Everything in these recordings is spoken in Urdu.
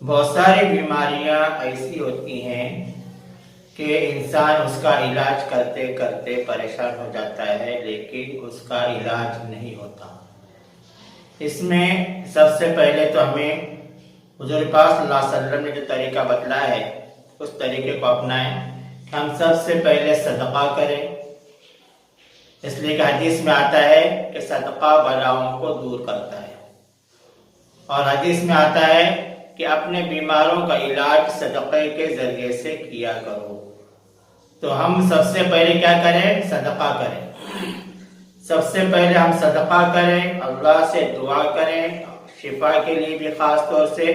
بہت ساری بیماریاں ایسی ہوتی ہیں کہ انسان اس کا علاج کرتے کرتے پریشان ہو جاتا ہے، لیکن اس کا علاج نہیں ہوتا۔ اس میں سب سے پہلے تو ہمیں حضور پاک صلی اللہ علیہ وسلم نے جو طریقہ بتلایا ہے اس طریقے کو اپنائیں۔ ہم سب سے پہلے صدقہ کریں، اس لیے کہ حدیث میں آتا ہے کہ صدقہ بلاؤں کو دور کرتا ہے، اور حدیث میں آتا ہے کہ اپنے بیماروں کا علاج صدقے کے ذریعے سے کیا کرو۔ تو ہم سب سے پہلے کیا کریں؟ صدقہ کریں۔ سب سے پہلے ہم صدقہ کریں، اللہ سے دعا کریں، شفا کے لیے بھی خاص طور سے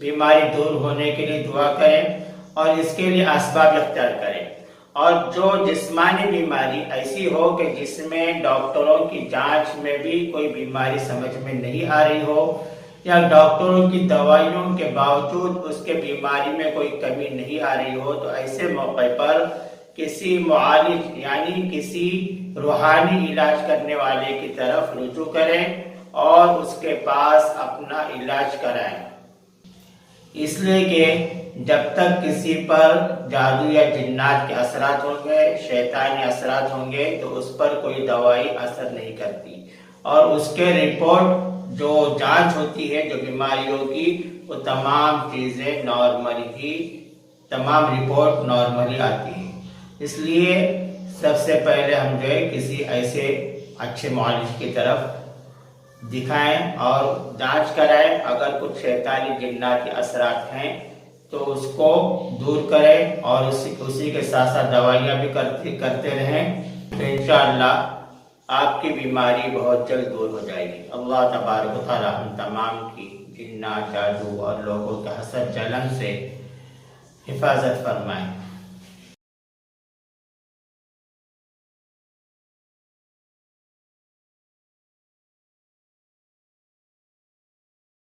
بیماری دور ہونے کے لیے دعا کریں، اور اس کے لیے اسباب اختیار کریں۔ اور جو جسمانی بیماری ایسی ہو کہ جس میں ڈاکٹروں کی جانچ میں بھی کوئی بیماری سمجھ میں نہیں آ رہی ہو، یا ڈاکٹروں کی دوائیوں کے باوجود اس کے بیماری میں کوئی کمی نہیں آ رہی ہو، تو ایسے موقع پر کسی معالج یعنی کسی روحانی علاج کرنے والے کی طرف رجوع کریں اور اس کے پاس اپنا علاج کرائیں۔ اس لیے کہ جب تک کسی پر جادو یا جنات کے اثرات ہوں گے، شیطانی اثرات ہوں گے، تو اس پر کوئی دوائی اثر نہیں کرتی، اور اس کے رپورٹ جو جانچ ہوتی ہے جو بیماریوں کی، وہ تمام چیزیں نارمل ہی، تمام رپورٹ نارملی آتی ہے۔ اس لیے سب سے پہلے ہم جو ہے کسی ایسے اچھے معالج کی طرف دکھائیں اور جانچ کرائیں۔ اگر کچھ شیطانی جناتی اثرات ہیں تو اس کو دور کریں، اور اسی کے ساتھ ساتھ دوائیاں بھی کرتے رہیں، تو انشاءاللہ آپ کی بیماری بہت جلد دور ہو جائے گی۔ اللہ تبارک و تعالی ہم تمام کی جنات، جادو اور لوگوں کے حسد جلن سے حفاظت فرمائیں۔